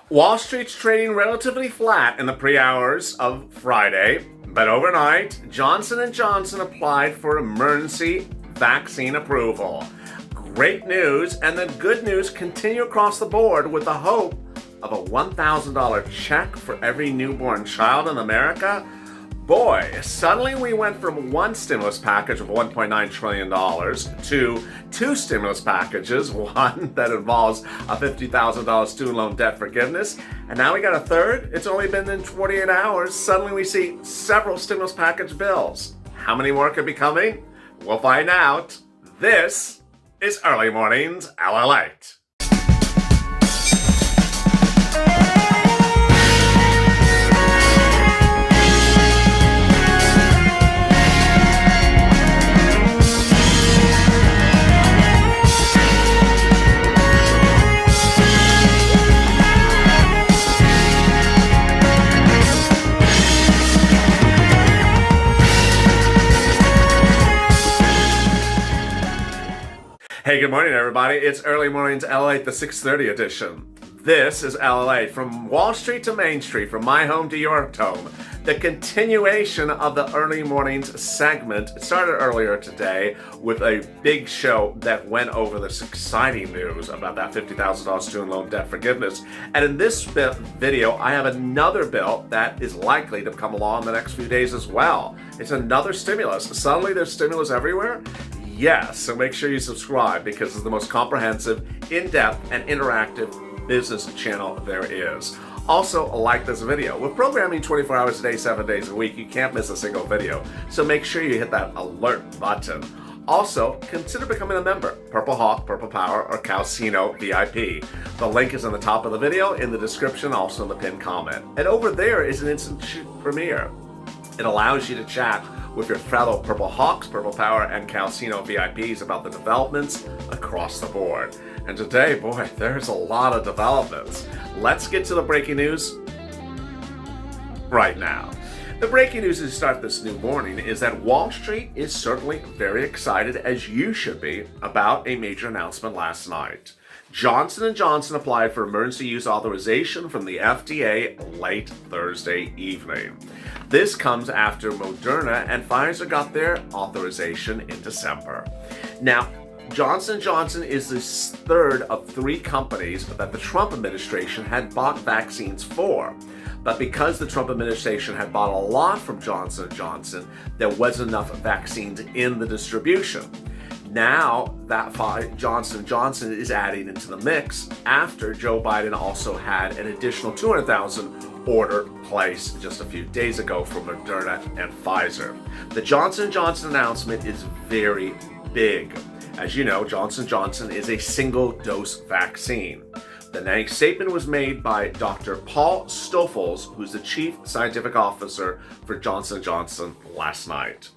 Wall Street's trading relatively flat in the pre-hours of Friday, but overnight, Johnson & Johnson applied for emergency vaccine approval. Great news, and the good news continue across the board with the hope of a $1,000 check for every newborn child in America. Boy, suddenly we went from one stimulus package of $1.9 trillion to two stimulus packages, one that involves a $50,000 student loan debt forgiveness, and now we got a third. It's only been in 48 hours. Suddenly we see several stimulus package bills. How many more could be coming? We'll find out. This is Early Mornings LALATE. Hey, good morning, everybody. It's Early Mornings LALATE, the 6:30 edition. This is LALATE, from Wall Street to Main Street, from my home to your home. The continuation of the Early Mornings segment. It started earlier today with a big show that went over this exciting news about that $50,000 student loan debt forgiveness. And in this video, I have another bill that is likely to come along the next few days as well. It's another stimulus. Suddenly there's stimulus everywhere. Yes, so make sure you subscribe because it's the most comprehensive, in-depth, and interactive business channel there is. Also, like this video. We're programming 24 hours a day, 7 days a week. You can't miss a single video, so make sure you hit that alert button. Also, consider becoming a member. Purple Hawk, Purple Power, or Calcino VIP. The link is on the top of the video, in the description, also in the pinned comment. And over there is an instant premiere. It allows you to chat with your fellow Purple Hawks, Purple Power, and Calcino VIPs about the developments across the board. And today, boy, there's a lot of developments. Let's get to the breaking news right now. The breaking news to start this new morning is that Wall Street is certainly very excited, as you should be, about a major announcement last night. Johnson & Johnson applied for emergency use authorization from the FDA late Thursday evening. This comes after Moderna and Pfizer got their authorization in December. Now, Johnson & Johnson is the third of three companies that the Trump administration had bought vaccines for. But because the Trump administration had bought a lot from Johnson & Johnson, there wasn't enough vaccines in the distribution. Now that Johnson & Johnson is adding into the mix after Joe Biden also had an additional 200,000 order placed just a few days ago from Moderna and Pfizer. The Johnson & Johnson announcement is very big. As you know, Johnson & Johnson is a single-dose vaccine. The statement was made by Dr. Paul Stoffels, who's the Chief Scientific Officer for Johnson & Johnson, last night.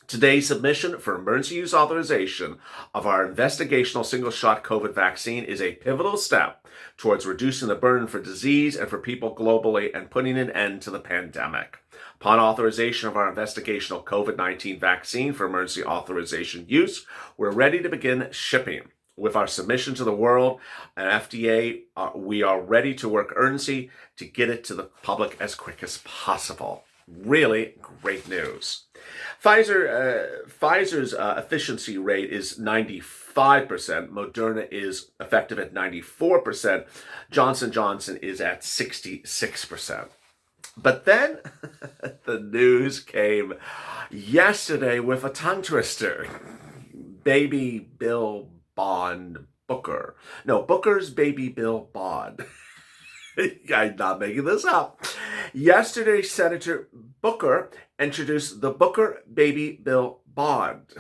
Today's submission for emergency use authorization of our investigational single-shot COVID vaccine is a pivotal step towards reducing the burden for disease and for people globally and putting an end to the pandemic. Upon authorization of our investigational COVID-19 vaccine for emergency authorization use, we're ready to begin shipping. With our submission to the world and FDA, we are ready to work urgency to get it to the public as quick as possible. Really great news. Pfizer's efficiency rate is 95%. Moderna is effective at 94%. Johnson & Johnson is at 66%. But then the news came yesterday with a tongue twister. Baby Bill Bond Booker. No, Booker's Baby Bill Bond. I'm not making this up. Yesterday, Senator Booker introduced the Booker Baby Bill Bond.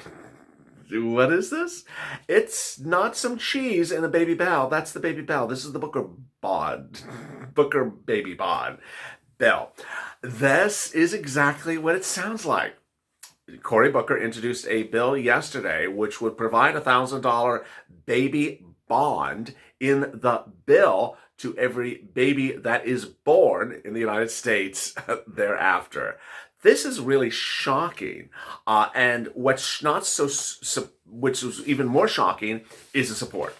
What is this? It's not some cheese in a baby bell. That's the baby bell. This is the Booker Bond. Booker Baby Bond Bill. This is exactly what it sounds like. Cory Booker introduced a bill yesterday which would provide a $1,000 baby bond in the bill to every baby that is born in the United States thereafter. This is really shocking, and which is even more shocking is the support.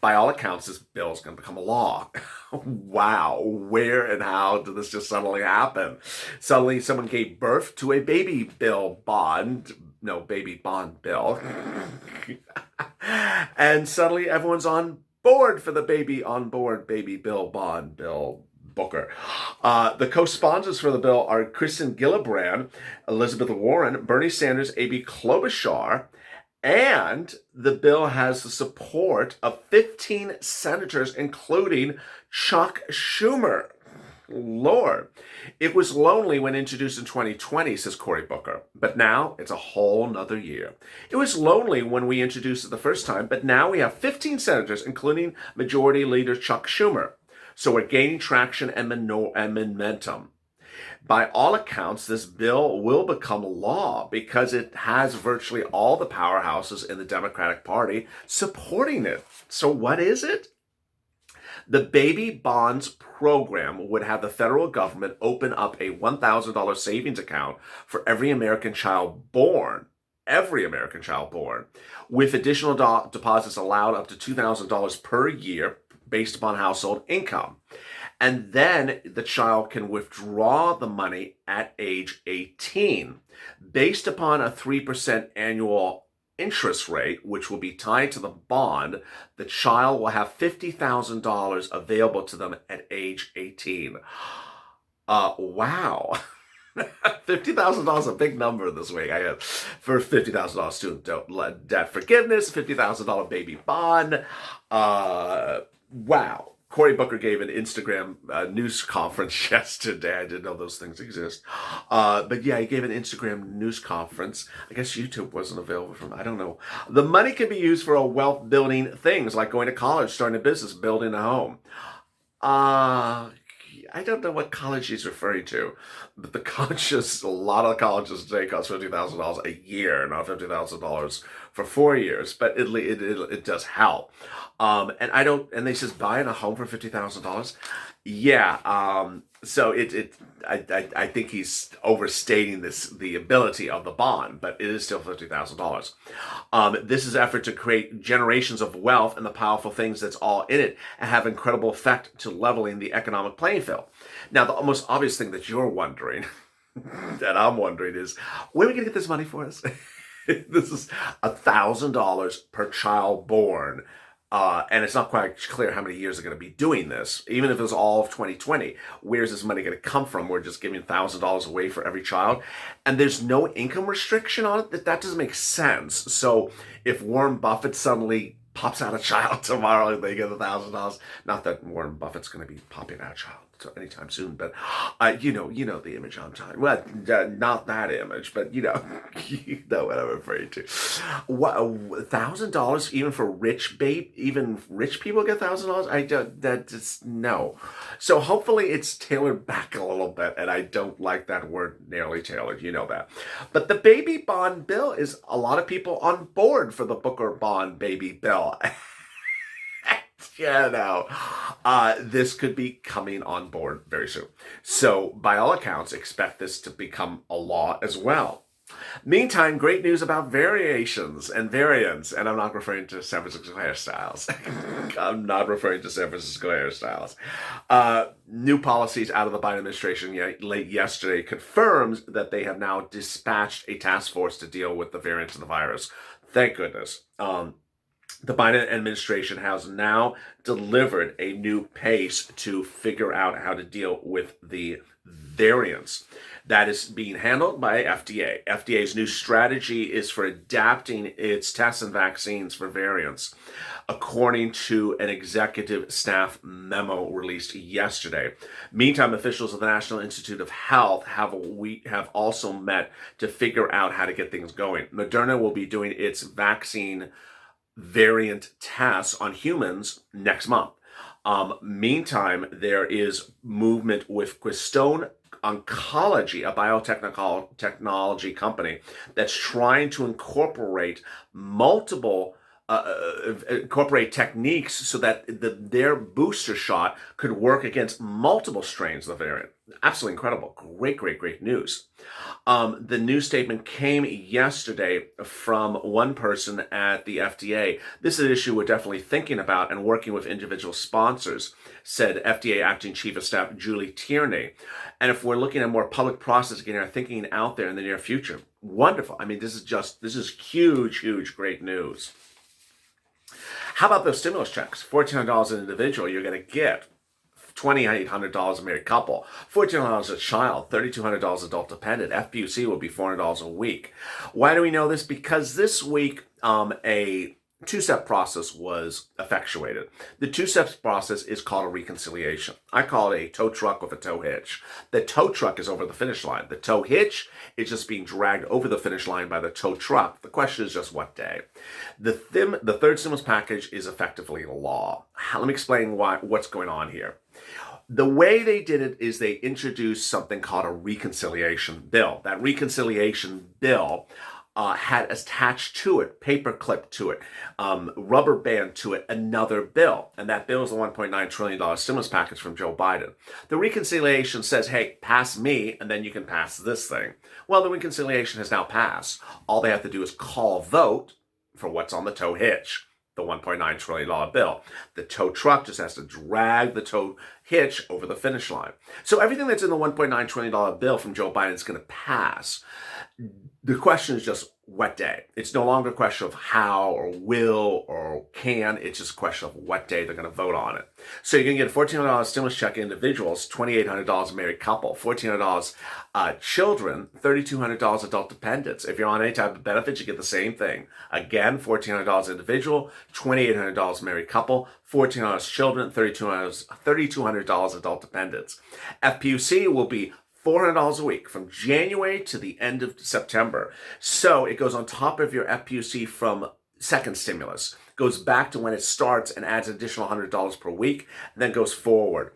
By all accounts, this bill is going to become a law. Wow, where and how did this just suddenly happen? Suddenly, someone gave birth to a baby bond bill. And suddenly, everyone's on board for the baby bill bond bill. Booker. The co-sponsors for the bill are Kristen Gillibrand, Elizabeth Warren, Bernie Sanders, Amy Klobuchar, and the bill has the support of 15 senators, including Chuck Schumer. Lord, it was lonely when introduced in 2020, says Cory Booker, but now it's a whole nother year. It was lonely when we introduced it the first time, but now we have 15 senators, including Majority Leader Chuck Schumer. So we're gaining traction and momentum. By all accounts, this bill will become law because it has virtually all the powerhouses in the Democratic Party supporting it. So what is it? The baby bonds program would have the federal government open up a $1,000 savings account for every American child born, with additional deposits allowed up to $2,000 per year based upon household income. And then the child can withdraw the money at age 18. Based upon a 3% annual interest rate, which will be tied to the bond, the child will have $50,000 available to them at age 18. Wow. $50,000 is a big number this week. I have for $50,000 student debt forgiveness, $50,000 baby bond. Wow. Cory Booker gave an Instagram news conference yesterday. I didn't know those things exist. But yeah, he gave an Instagram news conference. I guess YouTube wasn't available from, I don't know. The money can be used for wealth building things like going to college, starting a business, building a home. I don't know what college he's referring to, but the colleges, a lot of colleges today cost $50,000 a year, not $50,000 for 4 years, but it does help. And they says buying a home for $50,000. Yeah. So I think he's overstating the ability of the bond, but it is still $50,000. This is an effort to create generations of wealth and the powerful things that's all in it and have incredible effect to leveling the economic playing field. Now, the most obvious thing that you're wondering, that I'm wondering is, where are we going to get this money for us? This is $1,000 per child born. And it's not quite clear how many years they're going to be doing this. Even if it was all of 2020, where's this money going to come from? We're just giving $1,000 away for every child. And there's no income restriction on it. That doesn't make sense. So if Warren Buffett suddenly pops out a child tomorrow and they get $1,000, not that Warren Buffett's going to be popping out a child anytime soon, but you know the image I'm talking. Well, not that image, but you know what I'm referring to. What, $1,000 even for even rich people get $1,000? I don't. That just no. So hopefully it's tailored back a little bit, and I don't like that word narrowly tailored. You know that. But the baby bond bill is a lot of people on board for the Booker bond baby bill. Yeah, no. This could be coming on board very soon. So, by all accounts, expect this to become a law as well. Meantime, great news about variations and variants, and I'm not referring to San Francisco hairstyles. I'm not referring to San Francisco hairstyles. New policies out of the Biden administration late yesterday confirms that they have now dispatched a task force to deal with the variants of the virus. Thank goodness. The Biden administration has now delivered a new pace to figure out how to deal with the variants. That is being handled by FDA. FDA's new strategy is for adapting its tests and vaccines for variants, according to an executive staff memo released yesterday. Meantime, officials of the National Institute of Health have also met to figure out how to get things going. Moderna will be doing its vaccine variant tests on humans next month. Meantime, there is movement with Keystone Oncology, a biotechnology company that's trying to incorporate multiple incorporate techniques so that their booster shot could work against multiple strains of the variant. Absolutely incredible. Great news. The news statement came yesterday from one person at the FDA. This is an issue we're definitely thinking about and working with individual sponsors, said FDA Acting Chief of Staff Julie Tierney. And if we're looking at more public process, getting our thinking out there in the near future, wonderful. I mean, this is huge, great news. How about those stimulus checks? $1,400 an individual you're going to get. $2,800 a married couple, $1,400 a child, $3,200 adult dependent. FPUC will be $400 a week. Why do we know this? Because this week a two-step process was effectuated. The two-step process is called a reconciliation. I call it a tow truck with a tow hitch. The tow truck is over the finish line. The tow hitch is just being dragged over the finish line by the tow truck. The question is just what day. The third stimulus package is effectively law. Let me explain what's going on here. The way they did it is they introduced something called a reconciliation bill. That reconciliation bill had attached to it, paper clip to it, rubber band to it, another bill. And that bill is the $1.9 trillion stimulus package from Joe Biden. The reconciliation says, hey, pass me, and then you can pass this thing. Well, the reconciliation has now passed. All they have to do is call vote for what's on the tow hitch, the $1.9 trillion bill. The tow truck just has to drag the tow hitch over the finish line. So everything that's in the $1.9 trillion bill from Joe Biden is going to pass. The question is just what day. It's no longer a question of how or will or can. It's just a question of what day they're going to vote on it. So you're going to get a $1,400 stimulus check individuals, $2,800 married couple, $1,400 children, $3,200 adult dependents. If you're on any type of benefits, you get the same thing. Again, $1,400 individual, $2,800 married couple, $1,400 children, $3,200 adult dependents. FPUC will be $400 a week from January to the end of September. So it goes on top of your FPUC from second stimulus, goes back to when it starts and adds an additional $100 per week, and then goes forward.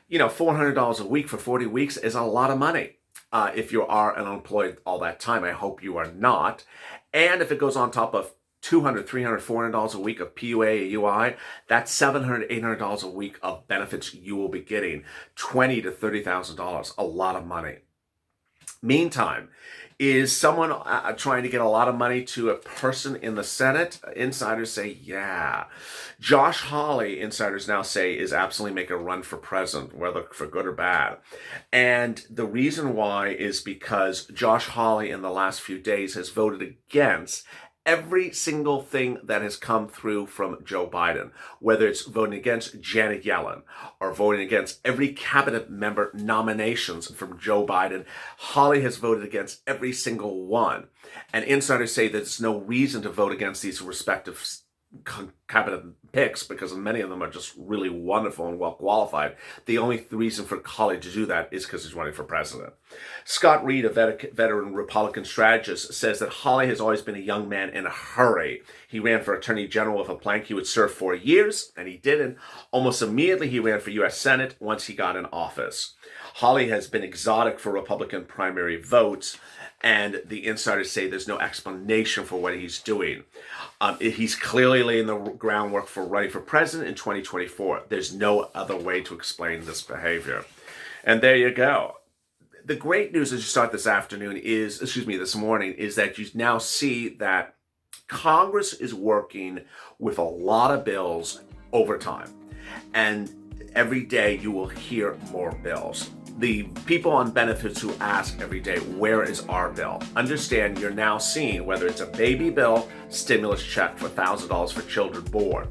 You know, $400 a week for 40 weeks is a lot of money. If you are unemployed all that time, I hope you are not. And if it goes on top of $200, $300, $400 a week of PUA, UI, that's $700, $800 a week of benefits you will be getting. $20,000 to $30,000, a lot of money. Meantime, is someone trying to get a lot of money to a person in the Senate? Insiders say, yeah. Josh Hawley, insiders now say, is absolutely making a run for president, whether for good or bad. And the reason why is because Josh Hawley in the last few days has voted against every single thing that has come through from Joe Biden, whether it's voting against Janet Yellen or voting against every cabinet member nominations from Joe Biden, Hawley has voted against every single one. And insiders say there's no reason to vote against these respective cabinet picks because many of them are just really wonderful and well qualified. The only reason for Hawley to do that is because he's running for president. Scott Reed, a veteran Republican strategist, says that Hawley has always been a young man in a hurry. He ran for attorney general with a plan he would serve 4 years, and he didn't. Almost immediately, he ran for U.S. Senate once he got in office. Hawley has been exotic for Republican primary votes, and the insiders say there's no explanation for what he's doing. He's clearly laying the groundwork for running for president in 2024. There's no other way to explain this behavior. And there you go. The great news as you start this morning, is that you now see that Congress is working with a lot of bills over time. And every day you will hear more bills. The people on benefits who ask every day, where is our bill? Understand you're now seeing whether it's a baby bill stimulus check for $1,000 for children born,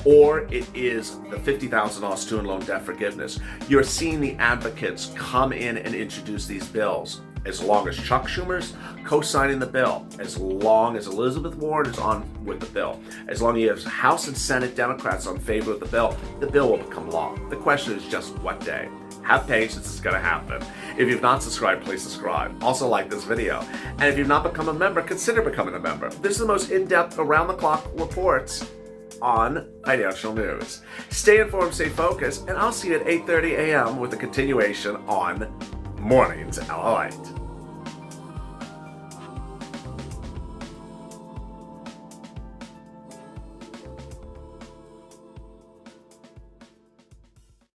or it is the $50,000 student loan debt forgiveness. You're seeing the advocates come in and introduce these bills. As long as Chuck Schumer's co-signing the bill, as long as Elizabeth Warren is on with the bill, as long as you have House and Senate Democrats on favor of the bill will become law. The question is just what day. Have patience, it's going to happen. If you've not subscribed, please subscribe. Also like this video. And if you've not become a member, consider becoming a member. This is the most in-depth, around-the-clock reports on financial news. Stay informed, stay focused, and I'll see you at 8:30 a.m. with a continuation on Mornings LALATE.